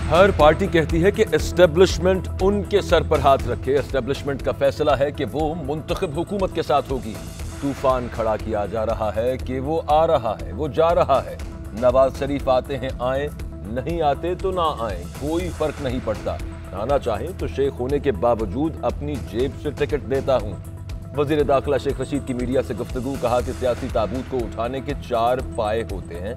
हर party कहती है कि एस्टेब्लिशमेंट उनके सर पर हाथ रखे। एस्टेब्लिशमेंट का फैसला है कि वो मुंतखब हुकूमत के साथ होगी। तूफान खड़ा किया जा रहा है कि वो आ रहा है, वो जा रहा है। नवाज शरीफ आते हैं आए, नहीं आते तो ना आए, कोई फर्क नहीं पड़ता। आना चाहें तो शेख होने के बावजूद अपनी जेब से टिकट देता हूं। वजीर दाखिला शेख रशीद की मीडिया से गुफ्तगू, कहा कि सियासी ताबूत को उठाने के 4 पाए होते हैं,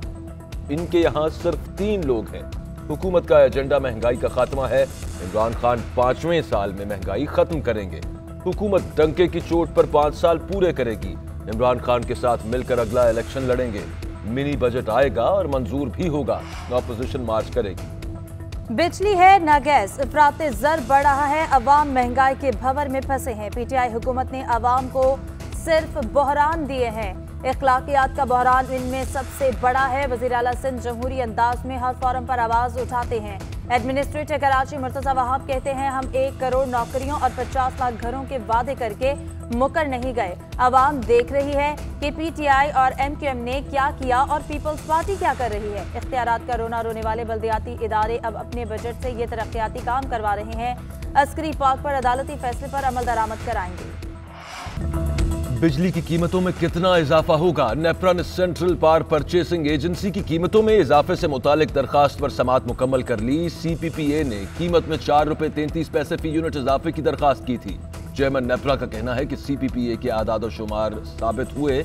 इनके यहां सिर्फ 3 लोग हैं। हुकूमत का एजेंडा महंगाई का खात्मा है। इमरान खान 5वें साल में महंगाई खत्म करेंगे। हुकूमत डंके की चोट पर 5 साल पूरे करेगी। इमरान खान के साथ मिलकर अगला इलेक्शन लड़ेंगे। मिनी बजट आएगा और मंजूर भी होगा। ऑपोजिशन मार्च करेगी। बिजली है न गैस, अफराते ज़र बढ़ रहा है, अवाम महंगाई के भंवर में फंसे हैं। पीटीआई हुकूमत ने अवाम को सिर्फ बहरान दिए हैं। इखलाकियात का बहरान इनमें सबसे बड़ा है। वज़ीर आला सिंध जमहूरी अंदाज में हर फोरम पर आवाज़ उठाते हैं। एडमिनिस्ट्रेटर कराची मुर्तज़ा वहाब कहते हैं, हम 1 करोड़ नौकरियों और 50 लाख घरों के वादे करके मुकर नहीं गए। अवाम देख रही है कि पीटीआई और एमक्यूएम ने क्या किया और पीपल्स पार्टी क्या कर रही है। इख्तियारात का रोना रोने वाले बल्दियाती इदारे अब अपने बजट से ये तरक्याती काम करवा रहे हैं। अस्करी पार्क पर अदालती फैसले पर अमल दरामद कराएंगे। बिजली की कीमतों में कितना इजाफा होगा? नेपरा ने सेंट्रल पावर परचेसिंग एजेंसी की कीमतों में इजाफे से मुतालिक दरखास्त पर समाअत मुकम्मल कर ली। सीपीपीए ने कीमत में 4 रुपए 33 पैसे फी यूनिट इजाफे की दरखास्त की थी। चेयरमैन नेपरा का कहना है कि सीपीपीए के आदाद और शुमार साबित हुए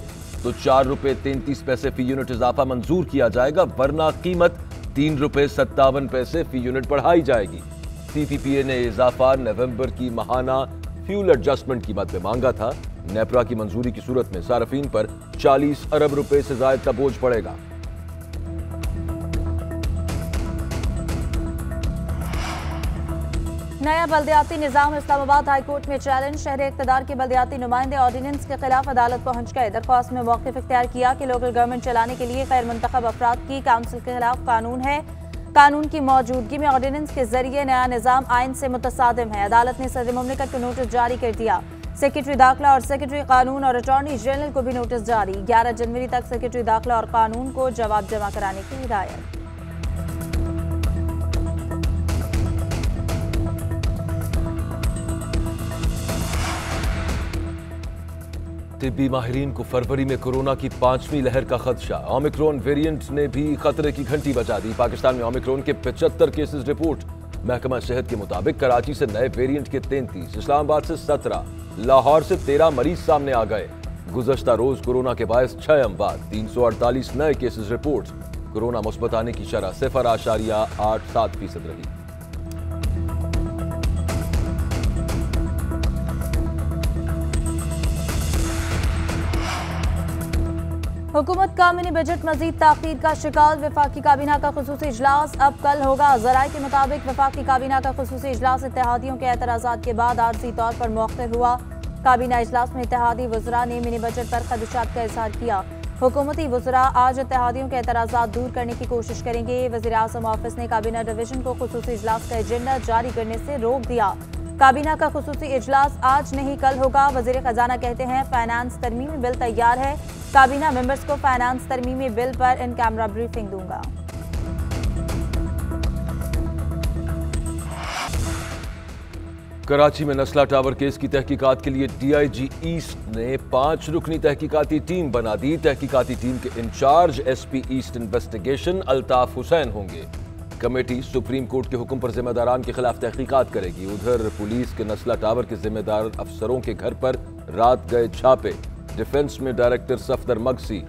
तो 4 रुपए 33 पैसे फी यूनिट इजाफा मंजूर किया जाएगा, वरना कीमत 3 रुपए 57 पैसे फी यूनिट बढ़ाई जाएगी। सीपीपीए ने इजाफा नवंबर की माहाना फ्यूल एडजस्टमेंट कीमत में मांगा था। नेपरा की मंजूरी की सूरत में सार्फिन पर 40 अरब रुपए से ज्यादा का बोझ पड़ेगा। नया बल्दियाती निजाम इस्लामाबाद हाईकोर्ट में चैलेंज। शहर इक़्तिदार के बल्दियाती नुमाइंदे ऑर्डिनेंस के खिलाफ अदालत पहुंच गए। दरख्वास्त में मौक़िफ़ इख्तियार किया कि लोकल गवर्नमेंट चलाने के लिए गैर मुंतखब अफराद की काउंसिल के खिलाफ कानून है। कानून की मौजूदगी में ऑर्डिनेंस के जरिए नया निजाम आइन से मुतसादिम है। अदालत ने सदर मुमलिकत को नोटिस जारी कर दिया। सेक्रेटरी दाखिला और सेक्रेटरी कानून और अटॉर्नी जनरल को भी नोटिस जारी। 11 जनवरी तक सेक्रेटरी दाखिला और कानून को जवाब जमा कराने की हिदायत। तिब्बी माहिरीन को फरवरी में कोरोना की 5वीं लहर का खदशा। ओमिक्रॉन वेरिएंट ने भी खतरे की घंटी बजा दी। पाकिस्तान में ओमिक्रॉन के 75 केसेस रिपोर्ट। महकमा सेहत के मुताबिक कराची से नए वेरिएंट के 33, इस्लामाबाद से 17, लाहौर से 13 मरीज सामने आ गए। गुज़श्ता रोज कोरोना के बायस 6 अमवात, 348 नए केसेस रिपोर्ट। कोरोना मुस्बत आने की शरह 0.87% रही। हुकूमत का मिनी बजट मजीद ताखीर का शिकार। वफाकी काबीना का खुसूसी इजलास अब कल होगा। ज़राए के मुताबिक वफाकी काबीना का खुसूसी इजलास इत्तेहादियों के एतराज़ात के बाद आर्जी तौर पर मौखर हुआ। काबीना इजलास में इत्तेहादी वज़रा ने मिनी बजट पर खदशात का इज़हार किया। हुकूमती वज़रा आज इत्तेहादियों के एतराज़ात दूर करने की कोशिश करेंगे। वज़ीर आज़म ऑफिस ने काबीना डिवीजन को खुसूसी इजलास का एजेंडा जारी करने से रोक दिया। काबीना का खुसूसी इजलास आज नहीं कल होगा। वज़ीर खजाना कहते हैं, फाइनेंस तरमीमी बिल तैयार है। काबीना मेंबर्स को फाइनेंस तरमीमी बिल पर इन कैमरा ब्रीफिंग दूंगा। कराची में नस्ला टावर केस की तहकीकात के लिए डीआईजी ईस्ट ने 5 रुकनी तहकीकाती टीम बना दी। तहकीकाती टीम के in charge SP east investigation Altaf Hussain होंगे। कमेटी सुप्रीम कोर्ट के हुक्म पर जिम्मेदारान के खिलाफ तहकीकात करेगी। उधर पुलिस के नस्ला टावर के जिम्मेदार अफसरों के घर पर रात गए छापे। डिफेंस में डायरेक्टर सफदर मगसी,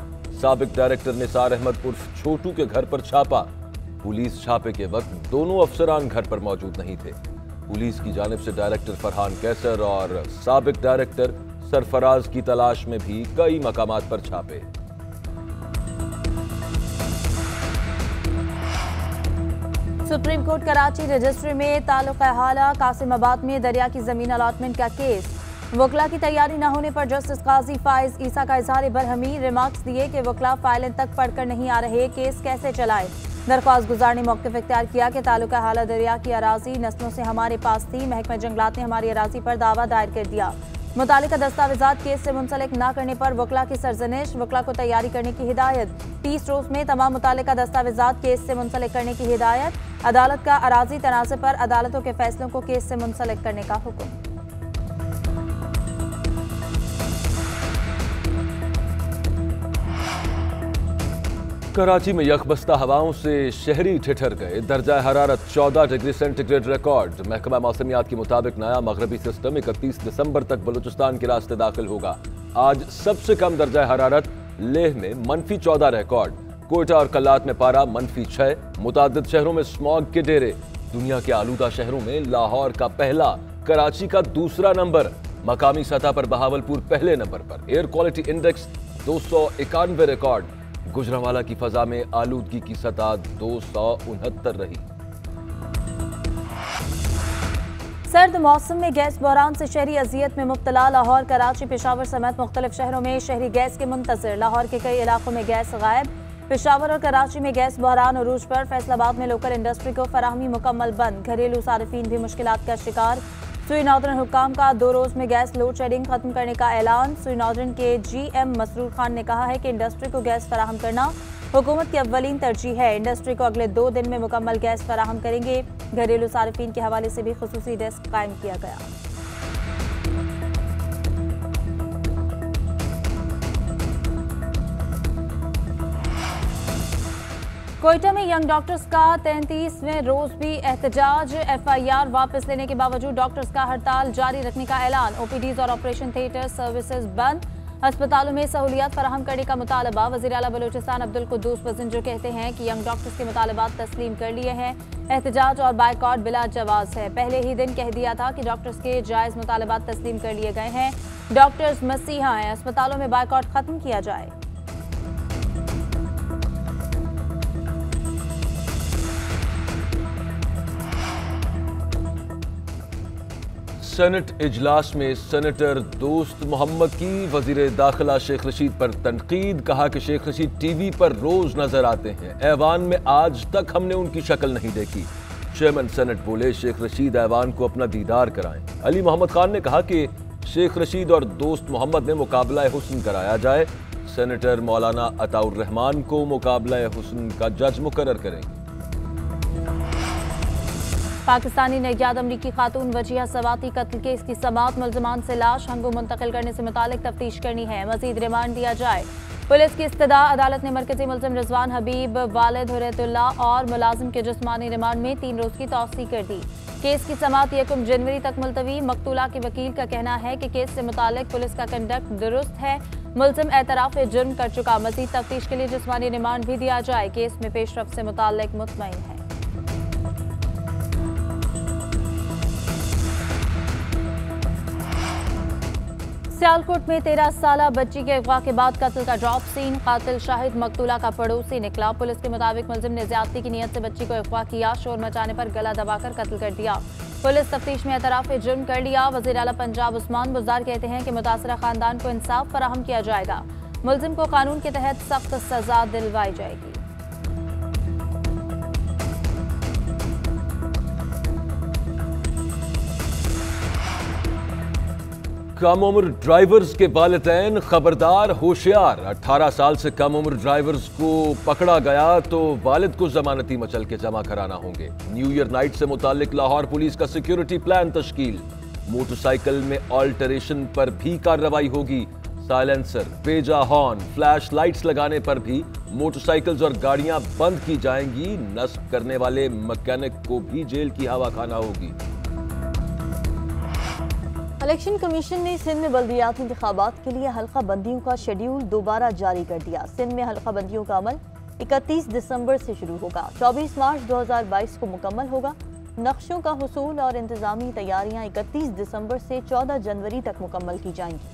साबिक डायरेक्टर निसार अहमद उर्फ छोटू के घर पर छापा। पुलिस छापे के वक्त दोनों अफसरान घर पर मौजूद नहीं थे। पुलिस की जानिब से डायरेक्टर फरहान कैसर और साबिक डायरेक्टर सरफराज की तलाश में भी कई मकामात पर छापे। सुप्रीम कोर्ट कराची रजिस्ट्री में ताल्लुक़ हाला कासिमाबाद में दरिया की जमीन अलॉटमेंट का केस। वकला की तैयारी न होने पर जस्टिस काजी फाइज ईसा का इजहार बरहमी। रिमार्क्स दिए कि वकला फाइलें तक पढ़कर नहीं आ रहे, केस कैसे चलाए। दरख्वास्त गुजार ने मौक़िफ़ इख्तियार किया कि ताल्लुक़ हाला दरिया की अराजी नस्लों से हमारे पास थी। महकमा जंगलात ने हमारी अराजी पर दावा दायर कर दिया। मुतालिका दस्तावेजात केस से मुंसलिक न करने पर वकला की सरजनिश, वकला को तैयारी करने की हिदायत। 30 रोज में तमाम मुतालिका दस्तावेजात केस से मुंसलिक करने की हिदायत। अदालत का अराजी तनाज़े पर अदालतों के फैसलों को केस से मुंसलिक करने का हुक्म। कराची में यकबस्ता हवाओं से शहरी ठिठर गए। दर्जा हरारत 14 डिग्री सेंटीग्रेड रिकॉर्ड। महकमा मौसमियात के मुताबिक नया मगरबी सिस्टम 31 दिसंबर तक बलूचिस्तान के रास्ते दाखिल होगा। आज सबसे कम दर्जा हरारत लेह में -14 रिकॉर्ड। कोयटा और कल्लात में पारा -6। मुतादिद शहरों में स्मॉग के डेरे। दुनिया के आलूदा शहरों में लाहौर का पहला, कराची का दूसरा नंबर। मकामी सतह पर बहावलपुर पहले नंबर पर। Air quality index 291 record. Gujranwala की फजा में आलूदगी की सतह 269 रही। सर्द मौसम में गैस बहरान से शहरी अजियत में मुब्तला। लाहौर, कराची, पेशावर समेत मुख्तलिफ शहरों में शहरी गैस के मुंतजर। लाहौर के कई इलाकों में गैस गायब। पेशावर और कराची में गैस बहरान अरूज पर। फैसलाबाद में लोकल इंडस्ट्री को फराहमी मुकम्मल बंद। घरेलू सारिफीन भी मुश्किलात का शिकार। सुई नॉर्दर्न हुक्काम का 2 रोज में गैस लोड शेडिंग खत्म करने का ऐलान। सुई नॉर्दर्न के GM मसरूर खान ने कहा है कि इंडस्ट्री को गैस फराहम करना हुकूमत की अव्वलीन तरजीह है। इंडस्ट्री को अगले 2 दिन में मुकम्मल गैस फराहम करेंगे। घरेलू सारिफीन के हवाले से भी खुसूसी डेस्क कायम किया गया। कोयटा में यंग डॉक्टर्स का 33वें रोज भी एहतजाज। FIR वापस लेने के बावजूद डॉक्टर्स का हड़ताल जारी रखने का ऐलान। OPDs और ऑपरेशन थिएटर सर्विसेज बंद। अस्पतालों में सहूलियात फराहम करने का मुतालबा। वज़ीर आला बलूचिस्तान अब्दुल कुद्दूस वज़िंजो कहते हैं कि यंग डॉक्टर्स के मुतालबात तस्लीम कर लिए हैं। एहतजाज और बायकॉट बिला जवाज है। पहले ही दिन कह दिया था कि डॉक्टर्स के जायज़ मुतालबात तस्लीम कर लिए गए हैं। डॉक्टर्स मसीहा हैं, अस्पतालों में बायकॉट खत्म किया जाए। सेनेट इजलास में सेनेटर दोस्त मोहम्मद की वजीर दाखिला शेख रशीद पर तनकीद। कहा कि शेख रशीद टीवी पर रोज नजर आते हैं, ऐवान में आज तक हमने उनकी शक्ल नहीं देखी। चेयरमैन सेनेट बोले शेख रशीद ऐवान को अपना दीदार कराएं। अली मोहम्मद खान ने कहा कि शेख रशीद और दोस्त मोहम्मद में मुकाबला हुस्न कराया जाए। सेनेटर मौलाना अताउर रहमान को मुकाबला हुस्न का जज मुकर्रर करेंगे। पाकिस्तानी नैयाद अमरीकी खातून वजिया सवाती कत्ल केस की समाअत। मुल्ज़िमान से लाश हंगो मुंतकिल करने से मुतालिक तफ्तीश करनी है। मजीद रिमांड दिया जाए। पुलिस की इस्तदा। अदालत ने मरकजी मुल्ज़िम रिजवान हबीब, वालिद हुर्रियतुल्लाह और मुलाजिम के जिस्मानी रिमांड में 3 रोज की तौसी कर दी। केस की समाअत 1 जनवरी तक मुलतवी। मकतूला के वकील का कहना है कि केस से मुतालिक पुलिस का कंडक्ट दुरुस्त है। मुल्ज़िम एतराफ़ जुर्म कर चुका। मजीद तफ्तीश के लिए जिस्मानी रिमांड भी दिया जाए। केस में पेशरफ से मुतालिक मुतमईन है। सियालकोट में 13 साला बच्ची के अगवा के बाद कत्ल का ड्रॉप सीन। कातिल शाहिद मकतूला का पड़ोसी निकला। पुलिस के मुताबिक मुल्जिम ने ज्यादती की नीयत से बच्ची को अगवा किया। शोर मचाने पर गला दबाकर कत्ल कर दिया। पुलिस तफ्तीश में एतराफ़ जुर्म कर लिया। वज़ीर आला पंजाब उस्मान बुज़दार कहते हैं कि मुतासरा खानदान को इंसाफ फराहम किया जाएगा। मुल्जिम को कानून के तहत सख्त सजा दिलवाई जाएगी। कम उम्र ड्राइवर्स के वालिदैन खबरदार, होशियार। 18 साल से कम उम्र ड्राइवर्स को पकड़ा गया तो वालिद को जमानती मचल के जमा कराना होंगे। न्यू ईयर नाइट से मुतालिक लाहौर पुलिस का सिक्योरिटी प्लान तश्कील। मोटरसाइकिल में ऑल्टरेशन पर भी कार्रवाई होगी। साइलेंसर, पेजा हॉर्न, फ्लैश लाइट्स लगाने पर भी मोटरसाइकिल्स और गाड़ियां बंद की जाएंगी। नस्ब करने वाले मैकेनिक को भी जेल की हवा खाना होगी। इलेक्शन कमीशन ने सिंध में बल्दियाती इंतखाबात के लिए हल्का बंदियों का शेड्यूल दोबारा जारी कर दिया। सिंध में हल्का बंदियों का अमल 31 दिसंबर से शुरू होगा। 24 मार्च 2022 को मुकम्मल होगा। नक्शों का हुसूल और इंतजामी तैयारियां 31 दिसंबर से 14 जनवरी तक मुकम्मल की जाएंगी।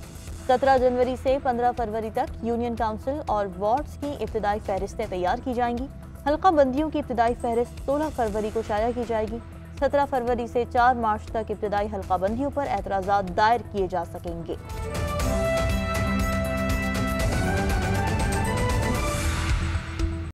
17 जनवरी से 15 फरवरी तक यूनियन काउंसिल और वार्ड्स की इब्तिदाई फहरिस्तें तैयार की जाएंगी। हल्का बंदियों की इब्तिदाई फहरिस्त 16 फरवरी को शाया की जाएगी। 17 फरवरी से 4 मार्च तक इब्तिदाई हल्का बंदियों पर एतराज़ात दायर किए जा सकेंगे।